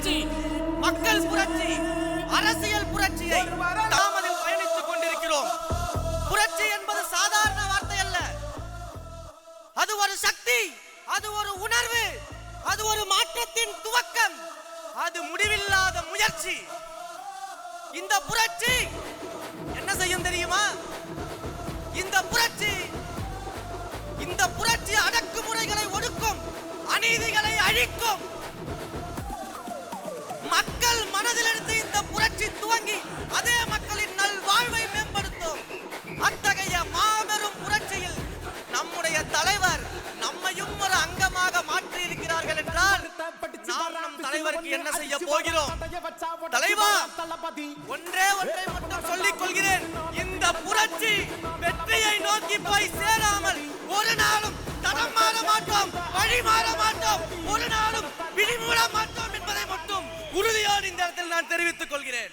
புரட்சி, மக்கள் புரட்சி, அரசியல் புரட்சியை நாம் அதில் பயணித்துக் கொண்டிருக்கிறோம். புரட்சி என்பது சாதாரண வார்த்தை அல்ல. அது ஒரு சக்தி, அது ஒரு உணர்வு, அது ஒரு மாற்றத்தின் துவக்கம், அது முடிவில்லாத முயற்சி. இந்த புரட்சி என்ன செய்யும் தெரியுமா? இந்த புரட்சி அடக்குமுறைகளை ஒடுக்கும், அநீதிகளை அழிக்கும். மக்கள் மனதிலிருந்து இந்த புரட்சி துவங்கி அதே மக்களின் நல்வாழ்வை மேம்படுத்தும். அத்தகைய மாபெரும் புரட்சியில் நம்முடைய தலைவர் நம்மையும் ஒரு அங்கமாக மாற்றி இருக்கிறார்கள் என்றால் நாம் நம் தலைவருக்கு என்ன செய்ய போகிறோம்? தலைவா, ஒன்றை மட்டும் சொல்லிக் கொள்கிறேன். இந்த புரட்சி வெற்றியை நோக்கி போய் சேராமல் ஒரு நாளும் தடம் மாற மாட்டோம், வழி மாற மாட்டோம், ஒரு நாளும் விழிமூட மாட்டோம் என்பதை மட்டும் உறுதியோடு இந்த இடத்தில் நான் தெரிவித்துக் கொள்கிறேன்.